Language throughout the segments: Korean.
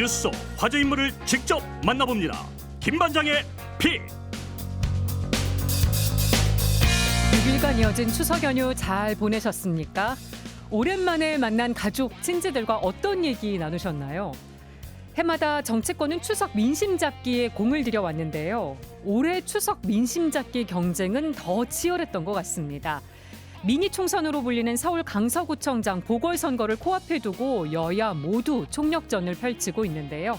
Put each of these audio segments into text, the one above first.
뉴스 속 화제 인물을 직접 만나봅니다. 김반장의 픽. 6일간 이어진 추석 연휴 잘 보내셨습니까? 오랜만에 만난 가족, 친지들과 어떤 얘기 나누셨나요? 해마다 정치권은 추석 민심 잡기에 공을 들여왔는데요. 올해 추석 민심 잡기 경쟁은 더 치열했던 것 같습니다. 미니 총선으로 불리는 서울 강서구청장 보궐선거를 코앞에 두고 여야 모두 총력전을 펼치고 있는데요.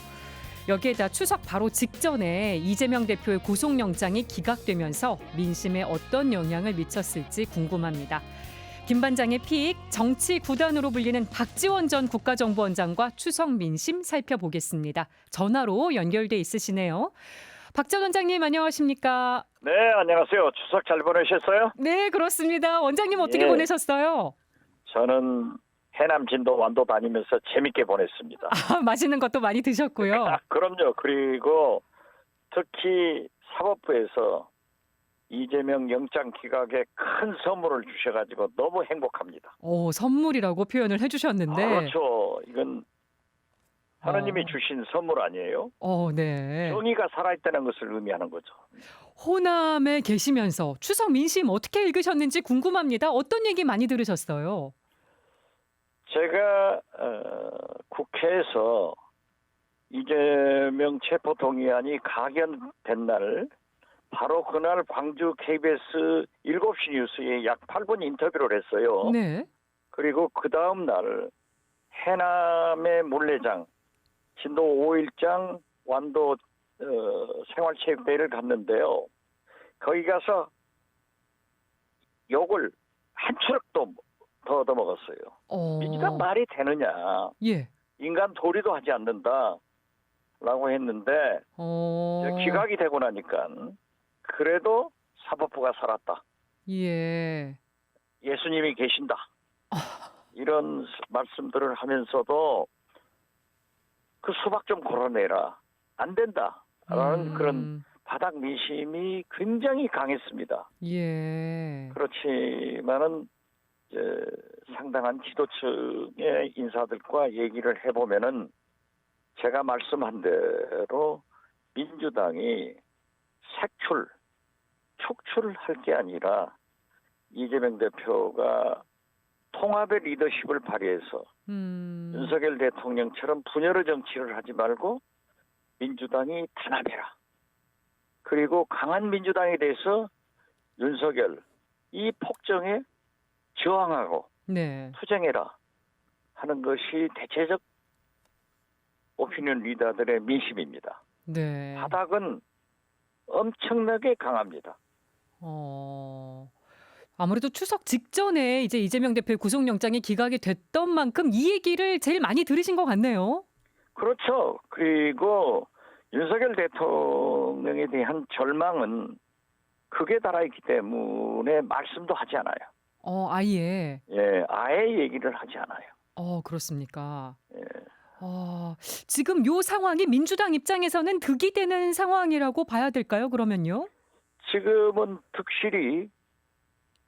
여기에다 추석 바로 직전에 이재명 대표의 구속영장이 기각되면서 민심에 어떤 영향을 미쳤을지 궁금합니다. 김 반장의 픽, 정치 구단으로 불리는 박지원 전 국가정보원장과 추석 민심 살펴보겠습니다. 전화로 연결돼 있으시네요. 박 전 원장님 안녕하십니까? 네, 안녕하세요. 추석 잘 보내셨어요? 네, 그렇습니다. 원장님 어떻게 예. 보내셨어요? 저는 해남 진도 완도 다니면서 재밌게 보냈습니다. 맛있는 것도 많이 드셨고요. 그럼요. 그리고 특히 사법부에서 이재명 영장 기각에 큰 선물을 주셔가지고 너무 행복합니다. 오, 선물이라고 표현을 해주셨는데. 그렇죠. 이건 하나님이 주신 선물 아니에요? 네. 정의가 살아있다는 것을 의미하는 거죠. 호남에 계시면서 추석 민심 어떻게 읽으셨는지 궁금합니다. 어떤 얘기 많이 들으셨어요? 제가 국회에서 이재명 체포동의안이 가결된 날 바로 그날 광주 KBS 7시 뉴스에 약 8분 인터뷰를 했어요. 네. 그리고 그 다음 날 해남의 물레장 진도 5일장 완도 생활체육대회를 갔는데요. 거기 가서 욕을 한 추럭도 더 얻어먹었어요. 민주당 말이 되느냐. 예. 인간 도리도 하지 않는다라고 했는데 기각이 되고 나니까 그래도 사법부가 살았다. 예. 예수님이 계신다. 이런 말씀들을 하면서도 그 수박 좀 걸어내라. 안 된다라는 그런 바닥 민심이 굉장히 강했습니다. 예. 그렇지만은 상당한 지도층의 인사들과 얘기를 해보면은 제가 말씀한 대로 민주당이 축출할 게 아니라 이재명 대표가 통합의 리더십을 발휘해서 윤석열 대통령처럼 분열의 정치를 하지 말고 민주당이 단합해라. 그리고 강한 민주당에 대해서 윤석열 이 폭정에 저항하고 네. 투쟁해라 하는 것이 대체적 오피니언 리더들의 민심입니다. 네. 바닥은 엄청나게 강합니다. 아무래도 추석 직전에 이제 이재명 대표의 구속영장이 기각이 됐던 만큼 이 얘기를 제일 많이 들으신 것 같네요. 그렇죠. 그리고 윤석열 대통령에 대한 절망은 극에 달하있기 때문에 말씀도 하지 않아요. 아예. 예, 아예 얘기를 하지 않아요. 그렇습니까? 예. 지금 요 상황이 민주당 입장에서는 득이 되는 상황이라고 봐야 될까요? 그러면요? 지금은 득실이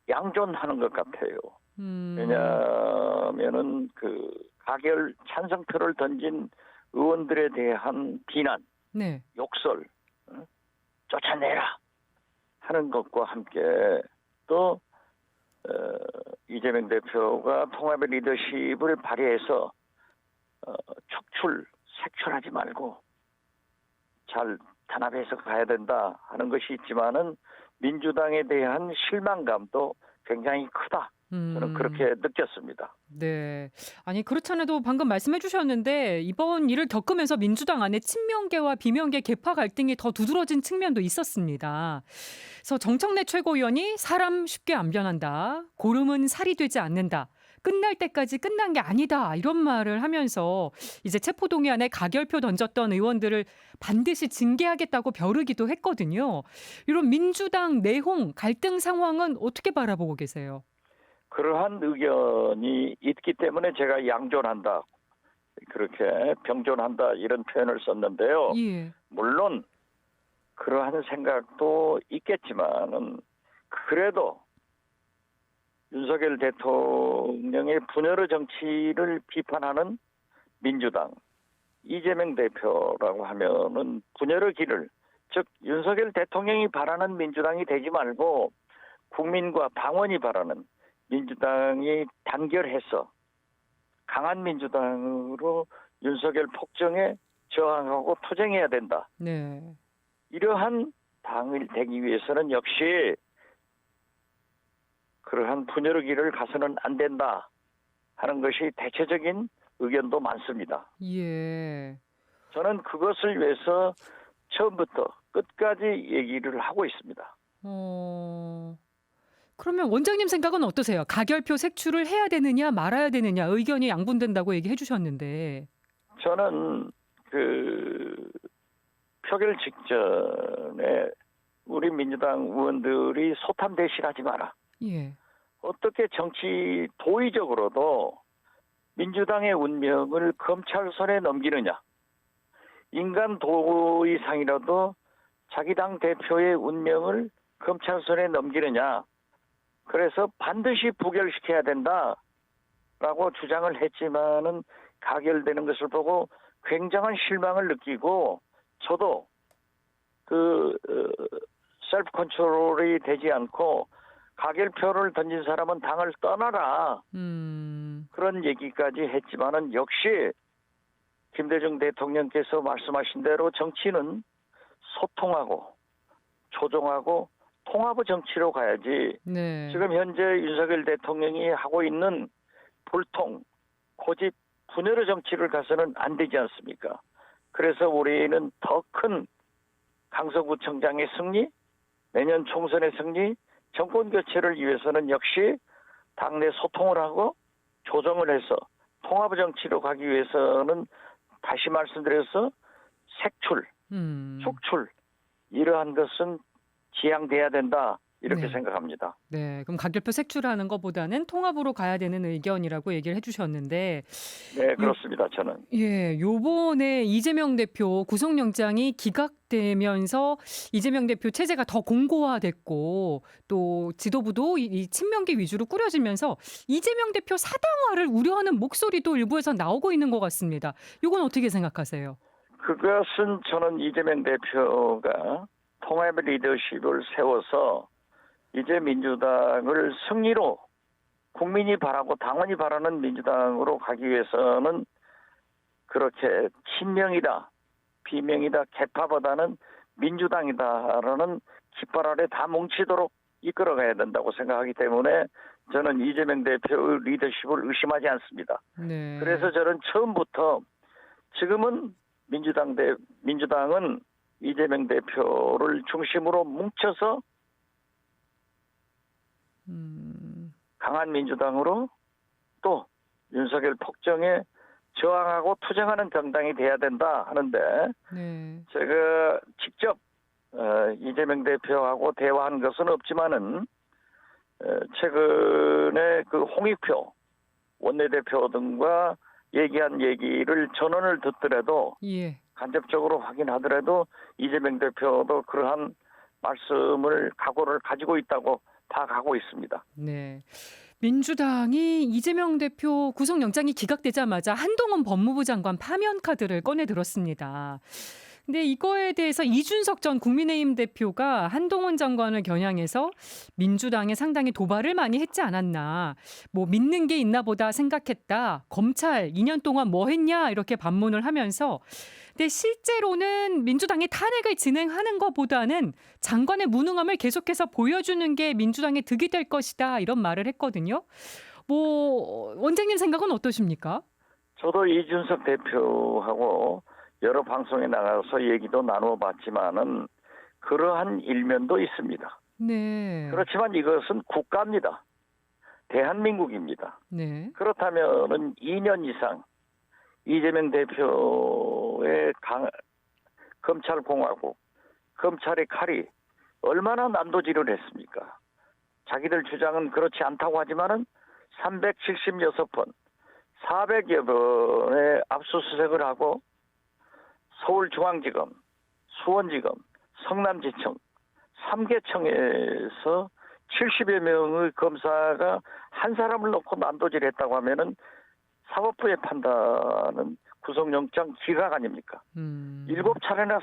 양존하는 것 같아요. 왜냐하면은 그 가결 찬성표를 던진 의원들에 대한 비난, 네. 욕설, 쫓아내라 하는 것과 함께 또 이재명 대표가 통합의 리더십을 발휘해서 색출하지 말고 잘 단합해서 가야 된다 하는 것이 있지만은 민주당에 대한 실망감도 굉장히 크다. 저는 그렇게 느꼈습니다. 네. 아니 그렇잖아도 방금 말씀해 주셨는데 이번 일을 겪으면서 민주당 안에 친명계와 비명계 계파 갈등이 더 두드러진 측면도 있었습니다. 그래서 정청래 최고위원이 사람 쉽게 안 변한다. 고름은 살이 되지 않는다. 끝날 때까지 끝난 게 아니다. 이런 말을 하면서 이제 체포동의안에 가결표 던졌던 의원들을 반드시 징계하겠다고 벼르기도 했거든요. 이런 민주당 내홍 갈등 상황은 어떻게 바라보고 계세요? 그러한 의견이 있기 때문에 제가 양존한다. 그렇게 병존한다 이런 표현을 썼는데요. 예. 물론 그러한 생각도 있겠지만은 그래도 윤석열 대통령의 분열의 정치를 비판하는 민주당 이재명 대표라고 하면은 분열의 길을, 즉 윤석열 대통령이 바라는 민주당이 되지 말고 국민과 당원이 바라는 민주당이 단결해서 강한 민주당으로 윤석열 폭정에 저항하고 투쟁해야 된다. 네. 이러한 당을 되기 위해서는 역시 그러한 분열의 길을 가서는 안 된다 하는 것이 대체적인 의견도 많습니다. 예. 저는 그것을 위해서 처음부터 끝까지 얘기를 하고 있습니다. 그러면 원장님 생각은 어떠세요? 가결표 색출을 해야 되느냐 말아야 되느냐 의견이 양분된다고 얘기해 주셨는데. 저는 표결 직전에 우리 민주당 의원들이 소탐 대실하지 마라. 예. 어떻게 정치 도의적으로도 민주당의 운명을 검찰 손에 넘기느냐. 인간 도의상이라도 자기 당 대표의 운명을 검찰 손에 넘기느냐. 그래서 반드시 부결시켜야 된다라고 주장을 했지만은 가결되는 것을 보고 굉장한 실망을 느끼고 저도 셀프 컨트롤이 되지 않고 가결표를 던진 사람은 당을 떠나라. 그런 얘기까지 했지만은 역시 김대중 대통령께서 말씀하신 대로 정치는 소통하고 조정하고 통합의 정치로 가야지. 네. 지금 현재 윤석열 대통령이 하고 있는 불통, 고집, 분열의 정치를 가서는 안 되지 않습니까? 그래서 우리는 더 큰 강서구청장의 승리, 내년 총선의 승리, 정권 교체를 위해서는 역시 당내 소통을 하고 조정을 해서 통합의 정치로 가기 위해서는 다시 말씀드려서 색출, 축출 이러한 것은 지양돼야 된다. 이렇게 네. 생각합니다. 네. 그럼 가결표 색출하는 것보다는 통합으로 가야 되는 의견이라고 얘기를 해주셨는데. 네, 그렇습니다. 저는. 예, 요번에 이재명 대표 구속영장이 기각되면서 이재명 대표 체제가 더 공고화됐고 또 지도부도 이 친명계 위주로 꾸려지면서 이재명 대표 사당화를 우려하는 목소리도 일부에서 나오고 있는 것 같습니다. 이건 어떻게 생각하세요? 그것은 저는 이재명 대표가 통합의 리더십을 세워서 이제 민주당을 승리로 국민이 바라고 당원이 바라는 민주당으로 가기 위해서는 그렇게 친명이다, 비명이다, 개파보다는 민주당이다라는 깃발 아래 다 뭉치도록 이끌어가야 된다고 생각하기 때문에 저는 이재명 대표의 리더십을 의심하지 않습니다. 네. 그래서 저는 처음부터 지금은 민주당은 이재명 대표를 중심으로 뭉쳐서 강한 민주당으로 또 윤석열 폭정에 저항하고 투쟁하는 정당이 돼야 된다 하는데 네. 제가 직접 이재명 대표하고 대화한 것은 없지만은 최근에 그 홍익표 원내대표 등과 얘기한 얘기를 전원을 듣더라도 예. 간접적으로 확인하더라도 이재명 대표도 그러한 말씀을 각오를 가지고 있다고 파악하고 있습니다. 네. 민주당이 이재명 대표 구속영장이 기각되자마자 한동훈 법무부 장관 파면 카드를 꺼내 들었습니다. 근데 이거에 대해서 이준석 전 국민의힘 대표가 한동훈 장관을 겨냥해서 민주당에 상당히 도발을 많이 했지 않았나. 뭐 믿는 게 있나 보다 생각했다. 검찰 2년 동안 뭐 했냐 이렇게 반문을 하면서 근데 실제로는 민주당이 탄핵을 진행하는 것보다는 장관의 무능함을 계속해서 보여주는 게 민주당의 득이 될 것이다 이런 말을 했거든요. 뭐 원장님 생각은 어떠십니까? 저도 이준석 대표하고 여러 방송에 나가서 얘기도 나눠봤지만은 그러한 일면도 있습니다. 네. 그렇지만 이것은 국가입니다. 대한민국입니다. 네. 그렇다면은 2년 이상 이재명 대표의 검찰공화국, 검찰의 칼이 얼마나 난도질을 했습니까? 자기들 주장은 그렇지 않다고 하지만은 376번, 400여 번의 압수수색을 하고 서울중앙지검, 수원지검, 성남지청, 3개청에서 70여 명의 검사가 한 사람을 놓고 난도질했다고 하면은 사법부의 판단은 구속영장 기각 아닙니까? 7차례나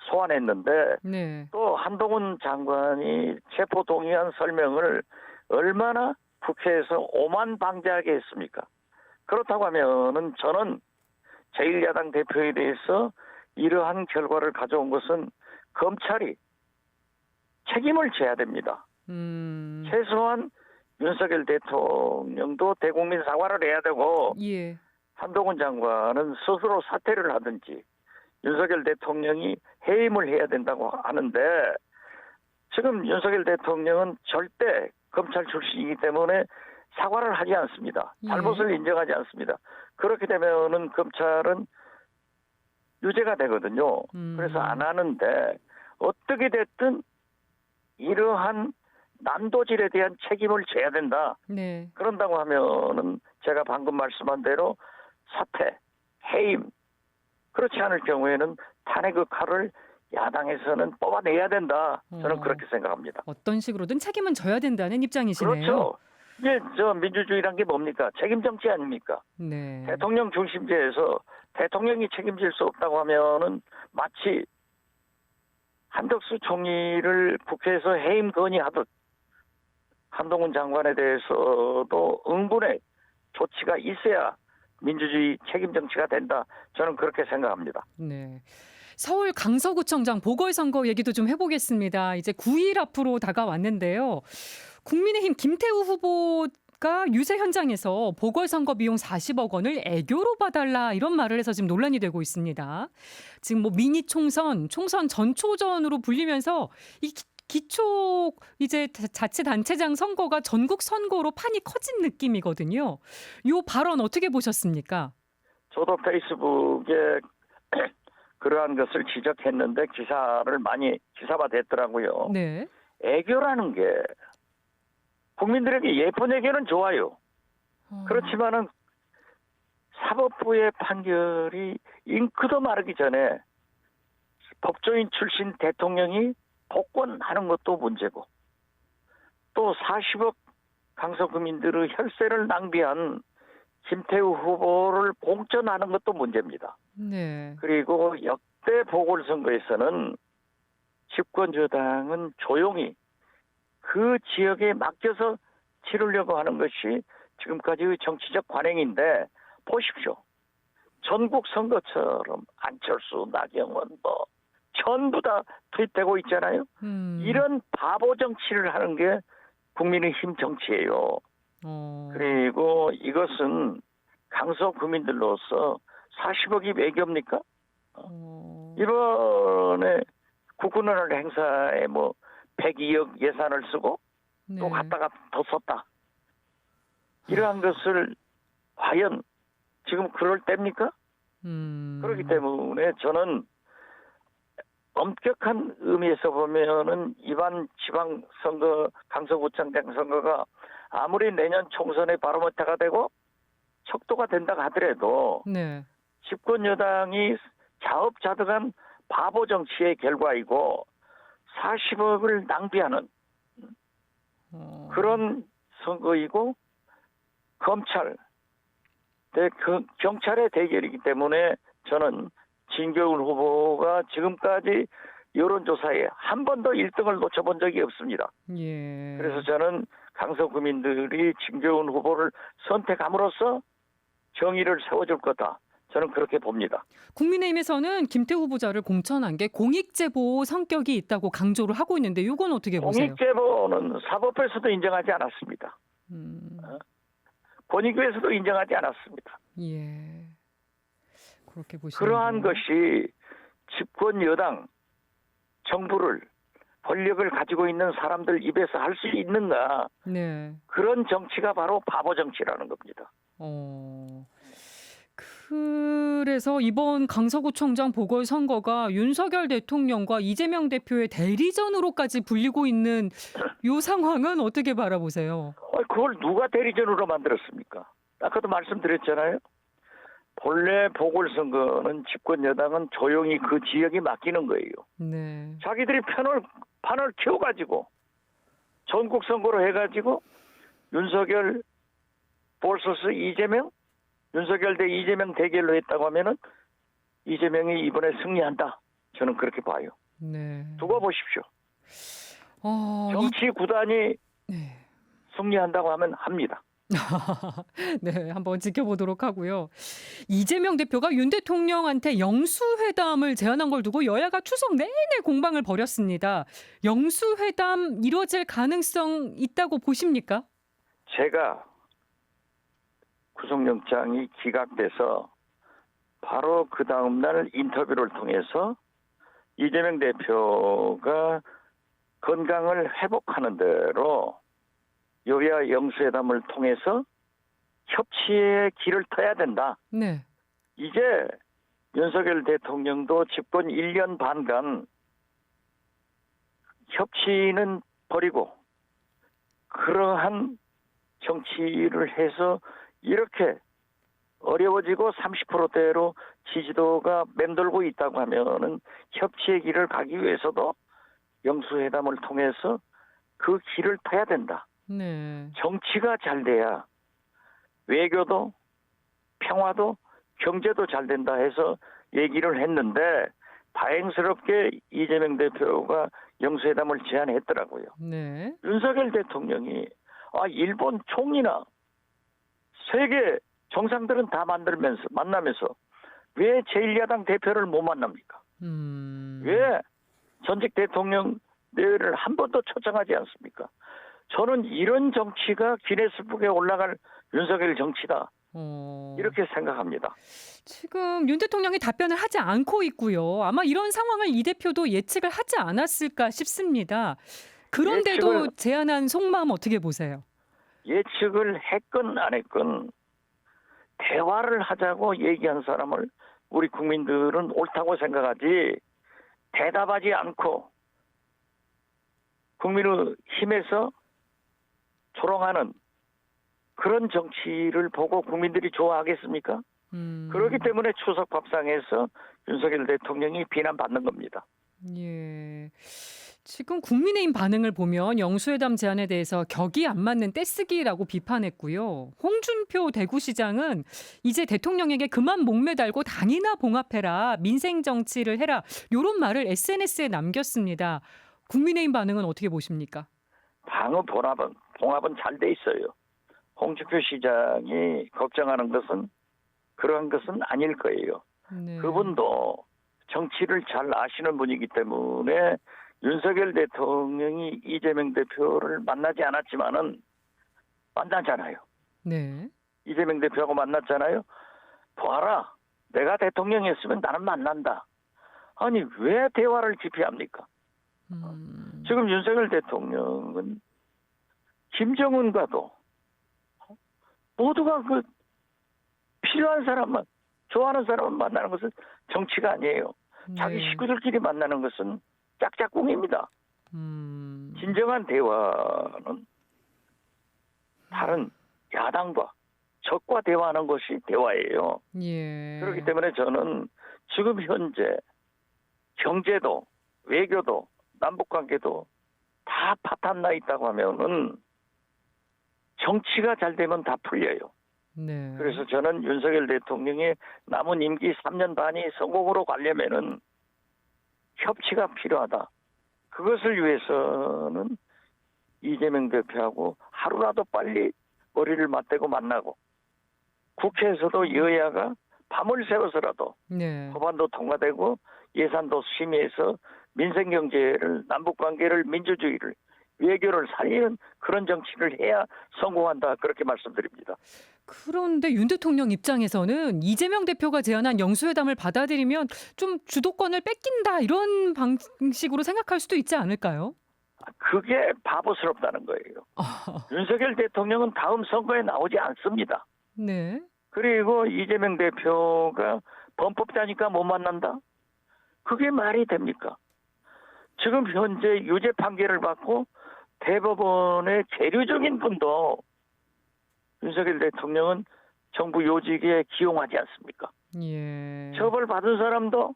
소환했는데 네. 또 한동훈 장관이 체포동의안 설명을 얼마나 국회에서 오만방자하게 했습니까? 그렇다고 하면은 저는 제1야당 대표에 대해서 이러한 결과를 가져온 것은 검찰이 책임을 져야 됩니다. 최소한 윤석열 대통령도 대국민 사과를 해야 되고 예. 한동훈 장관은 스스로 사퇴를 하든지 윤석열 대통령이 해임을 해야 된다고 하는데 지금 윤석열 대통령은 절대 검찰 출신이기 때문에 사과를 하지 않습니다. 잘못을 인정하지 않습니다. 그렇게 되면은 검찰은 유죄가 되거든요. 그래서 안 하는데 어떻게 됐든 이러한 난도질에 대한 책임을 져야 된다. 네. 그런다고 하면은 제가 방금 말씀한 대로 사퇴, 해임 그렇지 않을 경우에는 탄핵의 칼을 야당에서는 뽑아내야 된다. 저는 그렇게 생각합니다. 어떤 식으로든 책임은 져야 된다는 입장이시네요. 그렇죠. 이게 저 민주주의란 게 뭡니까? 책임 정치 아닙니까? 네. 대통령 중심제에서 대통령이 책임질 수 없다고 하면은 마치 한덕수 총리를 국회에서 해임 건의하듯 한동훈 장관에 대해서도 응분의 조치가 있어야 민주주의 책임 정치가 된다. 저는 그렇게 생각합니다. 네. 서울 강서구청장 보궐선거 얘기도 좀 해보겠습니다. 이제 9일 앞으로 다가왔는데요. 국민의힘 김태우 후보가 유세 현장에서 보궐선거 비용 40억 원을 애교로 봐달라 이런 말을 해서 지금 논란이 되고 있습니다. 지금 뭐 미니 총선, 총선 전초전으로 불리면서 이 기초 이제 자치단체장 선거가 전국 선거로 판이 커진 느낌이거든요. 이 발언 어떻게 보셨습니까? 저도 페이스북에 그러한 것을 지적했는데 기사를 많이 기사화됐더라고요. 네. 애교라는 게 국민들에게 예쁜 애교는 좋아요. 그렇지만은 사법부의 판결이 잉크도 마르기 전에 법조인 출신 대통령이 복권하는 것도 문제고 또 40억 강서구민들의 혈세를 낭비한 김태우 후보를 공천하는 것도 문제입니다. 네. 그리고 역대 보궐선거에서는 집권 여당은 조용히 그 지역에 맡겨서 치르려고 하는 것이 지금까지의 정치적 관행인데 보십시오. 전국 선거처럼 안철수, 나경원 뭐 전부 다 투입되고 있잖아요. 이런 바보 정치를 하는 게 국민의힘 정치예요. 그리고 이것은 강서 구민들로서 40억이 외교입니까? 이번에 국군의날 행사에 뭐 102억 예산을 쓰고 네. 또 갔다가 더 썼다. 이러한 것을 과연 지금 그럴 때입니까? 그렇기 때문에 저는 엄격한 의미에서 보면은 이번 지방선거 강서구청장 선거가 아무리 내년 총선에 바로미터가 되고 척도가 된다고 하더라도 네. 집권 여당이 자업자득한 바보 정치의 결과이고 40억을 낭비하는 그런 선거이고 경찰의 대결이기 때문에 저는 진경훈 후보가 지금까지 여론조사에 한 번도 1등을 놓쳐본 적이 없습니다. 예. 그래서 저는 강서구민들이 진경훈 후보를 선택함으로써 정의를 세워줄 거다. 저는 그렇게 봅니다. 국민의힘에서는 김태우 후보자를 공천한 게 공익제보 성격이 있다고 강조를 하고 있는데 이건 어떻게 보세요? 공익제보는 사법부에서도 인정하지 않았습니다. 권익위에서도 인정하지 않았습니다. 예. 그렇게 보시는 그러한 것이 집권 여당 정부를 권력을 가지고 있는 사람들 입에서 할 수 있는가? 네. 그런 정치가 바로 바보 정치라는 겁니다. 그래서 이번 강서구청장 보궐선거가 윤석열 대통령과 이재명 대표의 대리전으로까지 불리고 있는 이 상황은 어떻게 바라보세요? 그걸 누가 대리전으로 만들었습니까? 아까도 말씀드렸잖아요. 본래 보궐선거는 집권 여당은 조용히 그 지역에 맡기는 거예요. 네. 자기들이 판을 키워가지고 전국 선거로 해가지고 윤석열 vs 이재명, 윤석열 대 이재명 대결로 했다고 하면은 이재명이 이번에 승리한다. 저는 그렇게 봐요. 네. 두고 보십시오. 어, 정치 구단이 네. 승리한다고 하면 합니다. 네, 한번 지켜보도록 하고요. 이재명 대표가 윤 대통령한테 영수회담을 제안한 걸 두고 여야가 추석 내내 공방을 벌였습니다. 영수회담 이루어질 가능성 있다고 보십니까? 제가 구속영장이 기각돼서 바로 그 다음날 인터뷰를 통해서 이재명 대표가 건강을 회복하는 대로 여야 영수회담을 통해서 협치의 길을 터야 된다. 네. 이제 윤석열 대통령도 집권 1년 반간 협치는 버리고 그러한 정치를 해서 이렇게 어려워지고 30%대로 지지도가 맴돌고 있다고 하면은 협치의 길을 가기 위해서도 영수회담을 통해서 그 길을 타야 된다. 네. 정치가 잘 돼야 외교도 평화도 경제도 잘 된다 해서 얘기를 했는데 다행스럽게 이재명 대표가 영수회담을 제안했더라고요. 네. 윤석열 대통령이 일본 총리나 세계 정상들은 다 만나면서 왜 제1야당 대표를 못 만납니까? 왜 전직 대통령 내외를 한 번도 초청하지 않습니까? 저는 이런 정치가 기네스북에 올라갈 윤석열 정치다. 이렇게 생각합니다. 지금 윤 대통령이 답변을 하지 않고 있고요. 아마 이런 상황을 이 대표도 예측을 하지 않았을까 싶습니다. 그런데도 제안한 속마음 어떻게 보세요? 예측을 했건 안 했건 대화를 하자고 얘기한 사람을 우리 국민들은 옳다고 생각하지 대답하지 않고 국민의 힘에서 조롱하는 그런 정치를 보고 국민들이 좋아하겠습니까? 그렇기 때문에 추석 밥상에서 윤석열 대통령이 비난받는 겁니다. 예. 지금 국민의힘 반응을 보면 영수회담 제안에 대해서 격이 안 맞는 떼쓰기라고 비판했고요. 홍준표 대구시장은 이제 대통령에게 그만 목매달고 당이나 봉합해라, 민생 정치를 해라, 이런 말을 SNS에 남겼습니다. 국민의힘 반응은 어떻게 보십니까? 당의 봉합은 잘 돼 있어요. 홍준표 시장이 걱정하는 것은 그러한 것은 아닐 거예요. 네. 그분도 정치를 잘 아시는 분이기 때문에 윤석열 대통령이 이재명 대표를 만나지 않았지만은 만나잖아요. 네. 이재명 대표하고 만났잖아요. 봐라, 내가 대통령이었으면 나는 만난다. 아니 왜 대화를 기피합니까? 지금 윤석열 대통령은 김정은과도 모두가 그 필요한 사람만, 좋아하는 사람만 만나는 것은 정치가 아니에요. 자기 네. 식구들끼리 만나는 것은 짝짝꿍입니다. 진정한 대화는 다른 야당과 적과 대화하는 것이 대화예요. 예. 그렇기 때문에 저는 지금 현재 경제도 외교도 남북관계도 다 파탄나 있다고 하면은 정치가 잘 되면 다 풀려요. 네. 그래서 저는 윤석열 대통령의 남은 임기 3년 반이 성공으로 가려면은 협치가 필요하다. 그것을 위해서는 이재명 대표하고 하루라도 빨리 머리를 맞대고 만나고 국회에서도 여야가 밤을 새워서라도 네. 법안도 통과되고 예산도 심의해서 민생경제를 남북관계를 민주주의를 외교를 살리는 그런 정치를 해야 성공한다. 그렇게 말씀드립니다. 그런데 윤 대통령 입장에서는 이재명 대표가 제안한 영수회담을 받아들이면 좀 주도권을 뺏긴다 이런 방식으로 생각할 수도 있지 않을까요? 그게 바보스럽다는 거예요. 윤석열 대통령은 다음 선거에 나오지 않습니다. 네. 그리고 이재명 대표가 범법자니까 못 만난다? 그게 말이 됩니까? 지금 현재 유죄 판결을 받고 대법원의 계류적인 분도 윤석열 대통령은 정부 요직에 기용하지 않습니까? 예. 처벌받은 사람도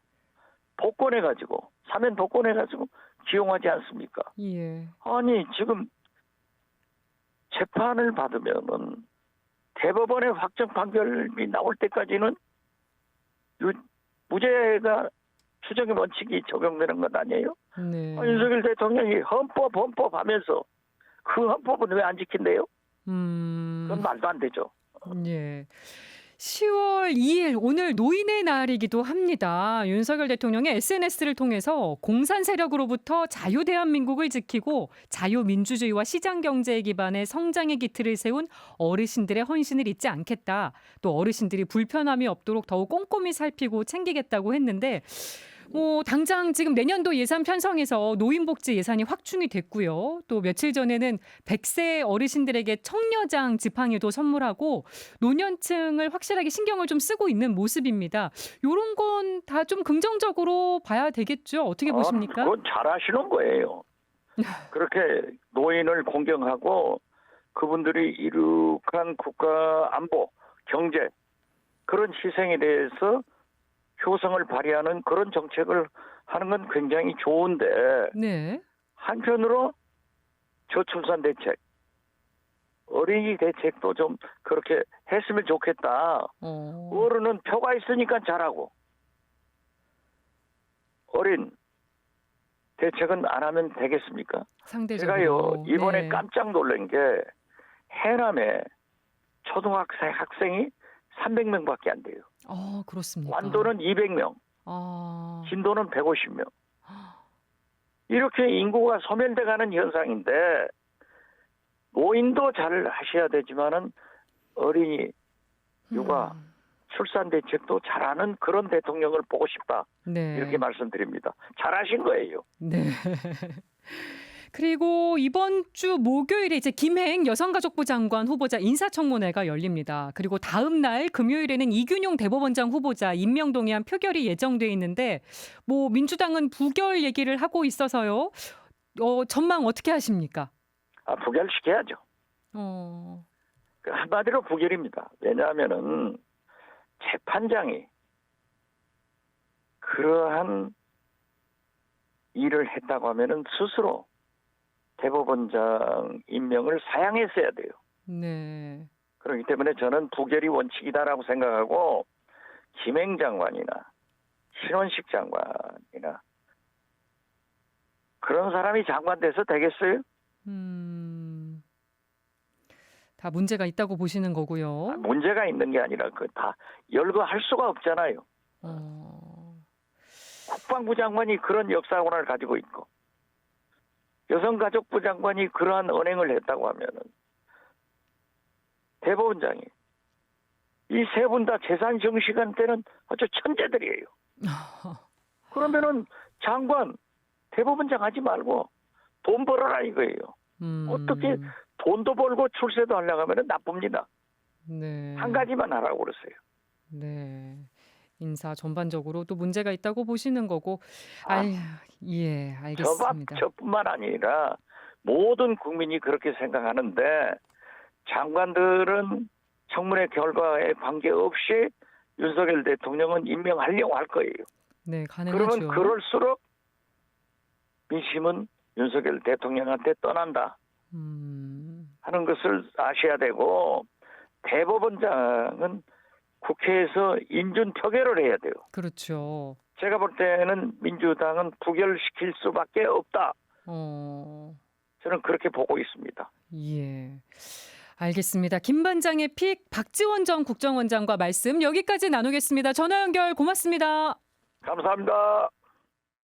복권해가지고 사면 복권해가지고 기용하지 않습니까? 예. 아니 지금 재판을 받으면은 대법원의 확정 판결이 나올 때까지는 무죄가 추정의 원칙이 적용되는 것 아니에요? 네. 윤석열 대통령이 헌법 하면서 그 헌법은 왜 안 지킨대요? 그건 말도 안 되죠. 예. 10월 2일 오늘 노인의 날이기도 합니다. 윤석열 대통령이 SNS를 통해서 공산 세력으로부터 자유대한민국을 지키고 자유민주주의와 시장경제에 기반의 성장의 기틀을 세운 어르신들의 헌신을 잊지 않겠다. 또 어르신들이 불편함이 없도록 더욱 꼼꼼히 살피고 챙기겠다고 했는데 당장 지금 내년도 예산 편성에서 노인복지 예산이 확충이 됐고요. 또 며칠 전에는 100세 어르신들에게 청려장 지팡이도 선물하고 노년층을 확실하게 신경을 좀 쓰고 있는 모습입니다. 이런 건 다 좀 긍정적으로 봐야 되겠죠. 어떻게 보십니까? 그건 잘하시는 거예요. 그렇게 노인을 공경하고 그분들이 이룩한 국가 안보, 경제 그런 희생에 대해서 효성을 발휘하는 그런 정책을 하는 건 굉장히 좋은데 네. 한편으로 저출산 대책, 어린이 대책도 좀 그렇게 했으면 좋겠다. 어른은 표가 있으니까 잘하고 어린 대책은 안 하면 되겠습니까? 상대적으로. 제가요 이번에 네. 깜짝 놀란 게 해남에 초등학생 학생이 300명밖에 안 돼요. 그렇습니까? 완도는 200명, 진도는 150명. 이렇게 인구가 소멸돼가는 현상인데 노인도 잘 하셔야 되지만은 어린이, 육아, 출산 대책도 잘하는 그런 대통령을 보고 싶다. 네. 이렇게 말씀드립니다. 잘하신 거예요. 네. 그리고 이번 주 목요일에 이제 김행 여성가족부 장관 후보자 인사청문회가 열립니다. 그리고 다음 날 금요일에는 이균용 대법원장 후보자 임명동의안 표결이 예정돼 있는데 민주당은 부결 얘기를 하고 있어서요. 전망 어떻게 하십니까? 부결시켜야죠. 한마디로 부결입니다. 왜냐하면은 재판장이 그러한 일을 했다고 하면은 스스로 대법원장 임명을 사양했어야 돼요. 네. 그렇기 때문에 저는 부결이 원칙이다라고 생각하고 김행 장관이나 신원식 장관이나 그런 사람이 장관 돼서 되겠어요? 다 문제가 있다고 보시는 거고요. 문제가 있는 게 아니라 그 다 열거할 수가 없잖아요. 국방부 장관이 그런 역사관을 가지고 있고 여성가족부 장관이 그러한 언행을 했다고 하면은 대법원장이 이 세 분 다 재산 정시간 때는 아주 천재들이에요. 그러면은 장관 대법원장 하지 말고 돈 벌어라 이거예요. 어떻게 돈도 벌고 출세도 하려고 하면 나쁩니다. 네. 한 가지만 하라고 그러세요. 네. 인사 전반적으로 또 문제가 있다고 보시는 거고. 예, 알겠습니다. 저뿐만 아니라 모든 국민이 그렇게 생각하는데 장관들은 청문회 결과에 관계없이 윤석열 대통령은 임명하려고 할 거예요. 네, 가능하죠. 그러면 그럴수록 민심은 윤석열 대통령한테 떠난다 하는 것을 아셔야 되고 대법원장은 국회에서 인준 표결을 해야 돼요. 그렇죠. 제가 볼 때는 민주당은 부결시킬 수밖에 없다. 저는 그렇게 보고 있습니다. 예. 알겠습니다. 김 반장의 픽 박지원 전 국정원장과 말씀 여기까지 나누겠습니다. 전화 연결 고맙습니다. 감사합니다.